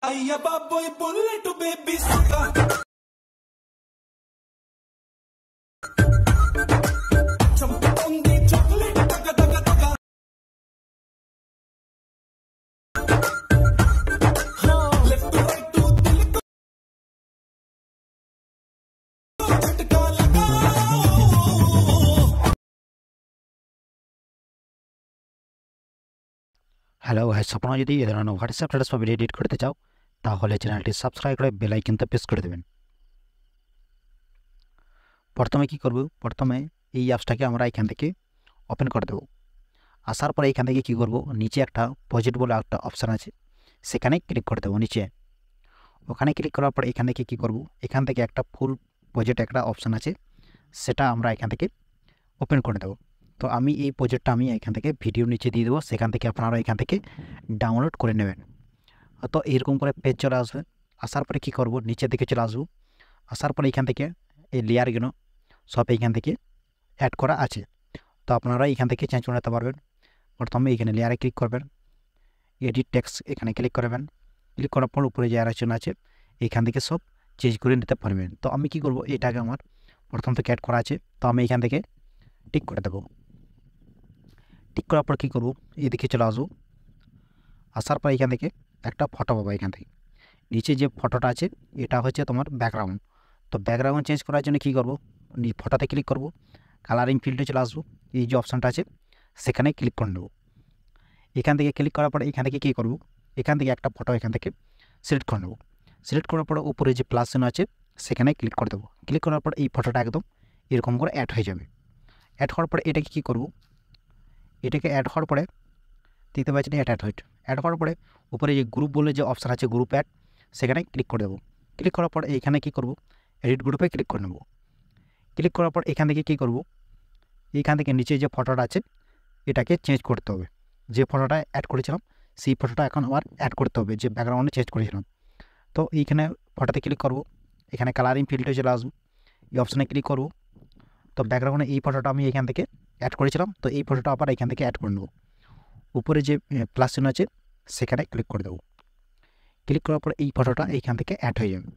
అయ్య బాబోయ్ bullet baby సుగా చంపుతోంది chocolate టక టక టక లెఫ్ట్ రైట్ తిలక చటకా లగా হ্যালো গাইস, আপনারা যদি এই ধরনের হোয়াটসঅ্যাপ স্ট্যাটাস বা ভিডিও এডিট করতে চাও তাহলে চ্যানেলটি সাবস্ক্রাইব করে বেল আইকনটা প্রেস করে দেবেন। প্রথমে কি করব, প্রথমে এই অ্যাপসটাকে আমরা এখান থেকে ওপেন করে দেব। আসার পরে এখান থেকে কি করব, নিচে একটা প্রজেক্ট বলে একটা অপশান আছে, সেখানে ক্লিক করে দেবো। নিচে ওখানে ক্লিক করার পরে এখান থেকে কি করব, এখান থেকে একটা ফুল প্রজেক্ট একটা অপশান আছে, সেটা আমরা এখান থেকে ওপেন করে দেবো। তো আমি এই প্রজেক্টটা আমি এখান থেকে ভিডিও নিচে দিয়ে দেবো, সেখান থেকে আপনারা এখান থেকে ডাউনলোড করে নেবেন। তো এরকম করে পেজ চলে আসবে। আসার পরে কী করব, নিচের দিকে চলে আসবো। আসার পরে এখান থেকে এই লেয়ারগুলো সব এইখান থেকে অ্যাড করা আছে, তো আপনারা এখান থেকে চেঞ্জ করে নিতে পারবেন। প্রথমে এখানে লেয়ারে ক্লিক করবেন, এডিট টেক্সট এখানে ক্লিক করবেন। ক্লিক করার পর উপরে যে আরেকজন আছে এখান থেকে সব চেঞ্জ করে নিতে পারবেন। তো আমি কি করব, এটাকে আমার প্রথম থেকে অ্যাড করা আছে, তো আমি এখান থেকে টিক করে দেবো। টিক করার পর কী করবো, এদিকে চলে আসবো। আসার পর এখান থেকে একটা ফটো পাবো। এখান থেকে নিচে যে ফটোটা আছে এটা হচ্ছে তোমার ব্যাকগ্রাউন্ড। তো ব্যাকগ্রাউন্ড চেঞ্জ করার জন্য কী করবো, ফটোতে ক্লিক করব, কালারিং ফিল্ডে চলে আসবো। এই যে অপশানটা আছে সেখানে ক্লিক করে নেবো। এখান থেকে ক্লিক করার পরে এখান থেকে কী করবো, এখান থেকে একটা ফটো এখান থেকে সিলেক্ট করে নেবো। সিলেক্ট করার পরে উপরে যে প্লাস চিহ্ন আছে সেখানে ক্লিক করে দেবো। ক্লিক করার পর এই ফটোটা একদম এরকম করে অ্যাড হয়ে যাবে। অ্যাড হওয়ার পরে এটাকে কী করবো, এটাকে অ্যাড হওয়ার পরে দেখতে পাচ্ছেন অ্যাড হওয়ার পরে উপরে যে গ্রুপ বলে যে অপশান আছে গ্রুপ অ্যাড, সেখানে ক্লিক করে দেবো। ক্লিক করার পর এখানে কী করব, এডিট গ্রুপে ক্লিক করে নেব। ক্লিক করার পর এখান থেকে কী করব, এইখান থেকে নিচে যে ফটোটা আছে এটাকে চেঞ্জ করতে হবে। যে ফটোটা অ্যাড করেছিলাম সেই ফটোটা এখন আবার অ্যাড করতে হবে, যে ব্যাকগ্রাউন্ডে চেঞ্জ করেছিলাম। তো এইখানে ফটোতে ক্লিক করব, এখানে কালারিং ফিল্ডে চলে আসবো, এই অপশানে ক্লিক করব। তো ব্যাকগ্রাউন্ডে এই ফটোটা আমি এখান থেকে অ্যাড করেছিলাম, তো এই ফটোটা আবার এখান থেকে অ্যাড করে নেব। উপরে যে প্লাস চিহ্ন আছে সেখানে ক্লিক করে দেবো। ক্লিক করার পরে এই ফটোটা এইখান থেকে অ্যাড হয়ে যাবে।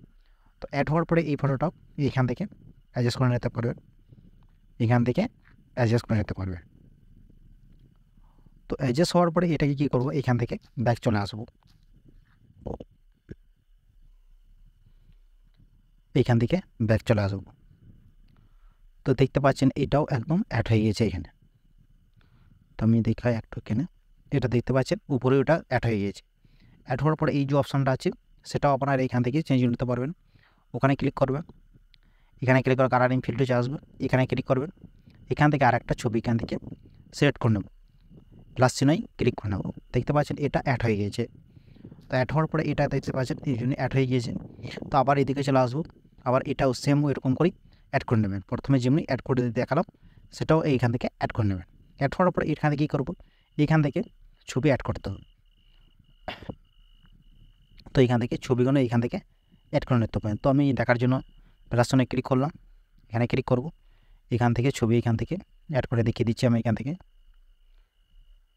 তো অ্যাড হওয়ার পরে এই ফটোটাও এইখান থেকে অ্যাডজাস্ট করে নিতে পারবে, এখান থেকে অ্যাডজাস্ট করে নিতে পারবে। তো অ্যাডজাস্ট হওয়ার পরে এটাকে কী করবো, এখান থেকে ব্যাক চলে আসবো। এইখান থেকে ব্যাক চলে আসবো। তো দেখতে পাচ্ছেন এটাও একদম অ্যাড হয়ে গেছে এখানে। তো আমি দেখাই একটু এখানে, এটা দেখতে পাচ্ছেন উপরে ওটা অ্যাড হয়ে গিয়েছে। অ্যাড হওয়ার পরে এই যে অপশানটা আছে সেটাও আপনারা এখান থেকে চেঞ্জ নিতে পারবেন। ওখানে ক্লিক করবেন, এখানে ক্লিক করে কালারিং ফিল্ডে চলে আসবে, এখানে ক্লিক করবেন। এখান থেকে আর একটা ছবি এখান থেকে সিলেক্ট করে নেব, প্লাস চিহ্নই ক্লিক করে নেব। দেখতে পাচ্ছেন এটা অ্যাড হয়ে গিয়েছে। তো অ্যাড হওয়ার পরে এটা দেখতে পাচ্ছেন এই জন্য অ্যাড হয়ে গিয়েছে। তো আবার এদিকে চলে আসবো, আবার এটাও সেম এরকম করেই অ্যাড করে নেবেন। প্রথমে যেমনি অ্যাড করে দিতে দেখালাম সেটাও এইখান থেকে অ্যাড করে নেবেন। অ্যাড হওয়ার পরে এখানে কী করবো, এখান থেকে ছবি অ্যাড করতে হবে। তো এখান থেকে ছবিগুলো এইখান থেকে অ্যাড করে নিতে পারেন। তো আমি দেখার জন্য প্লাসনে ক্লিক করলাম, এখানে ক্লিক করব, এখান থেকে ছবি এখান থেকে অ্যাড করে দেখিয়ে দিচ্ছি আমি এখান থেকে।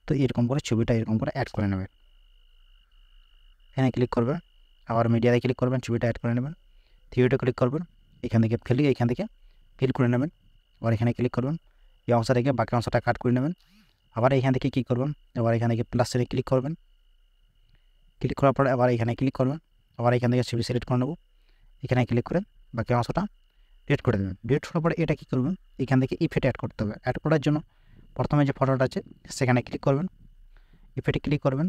তো এরকম করে ছবিটা এরকম করে অ্যাড করে নেবেন। এখানে ক্লিক করবেন, আবার মিডিয়াতে ক্লিক করবেন, ছবিটা অ্যাড করে নেবেন। থিওরিটা ক্লিক করবেন, এখান থেকে এখান থেকে ফিল করে নেবেন। আবার এখানে ক্লিক করবেন, এই অংশ থেকে বাকি অংশটা কাট করে নেবেন। আবার এখান থেকে কী করবেন, আবার এখান থেকে প্লাসে ক্লিক করবেন। ক্লিক করার পরে আবার এখানে ক্লিক করবেন, আবার এখান থেকে ছবি সিলেক্ট করে নেব। এখানে ক্লিক করে বাকি অংশটা ডিলিট করে দেবেন। ডিলিট করার পরে এটা কী করবেন, এখান থেকে ইফেক্ট অ্যাড করতে হবে। অ্যাড করার জন্য প্রথমে যে ফটোটা আছে সেখানে ক্লিক করবেন, ইফেক্টে ক্লিক করবেন,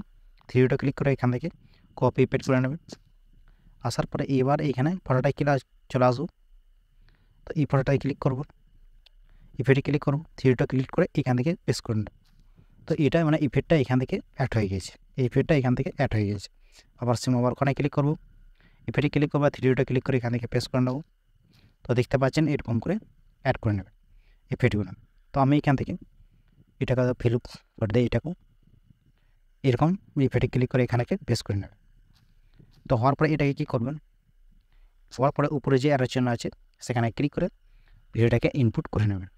থ্রিটা ক্লিক করে এখান থেকে কপি পেস্ট করে নেবেন। আসার পরে এবার এইখানে ফটোটায় চলে আসবো। তো এই ফটোটায় ক্লিক করব, ইফেক্টে ক্লিক করব, থ্রিটা ক্লিক করে এখান থেকে পেস্ট করে নেব। তো এটা মানে ইফেক্টটা এখান থেকে অ্যাড হয়ে গেছে, এই ইফেক্টটা এখান থেকে অ্যাড হয়ে গেছে। আবার সিম আবার ওখানে ক্লিক করব, ইফেক্টে ক্লিক করবো, থ্রিটা ক্লিক করে এখান থেকে পেস্ট করে নেব। তো দেখতে পাচ্ছেন এরকম করে অ্যাড করে নেবেন ইফেক্টগুলো। তো আমি এখান থেকে এটাকে ফিল করে দিই, এটাকেও এরকম ইফেক্টে ক্লিক করে এখানে পেস্ট করে নেবেন। তো হওয়ার পরে এটাকে কী করবেন, হওয়ার পরে উপরে যে অ্যারো চিহ্ন আছে সেখানে ক্লিক করে ভিডিওটাকে ইনপুট করে নেবেন।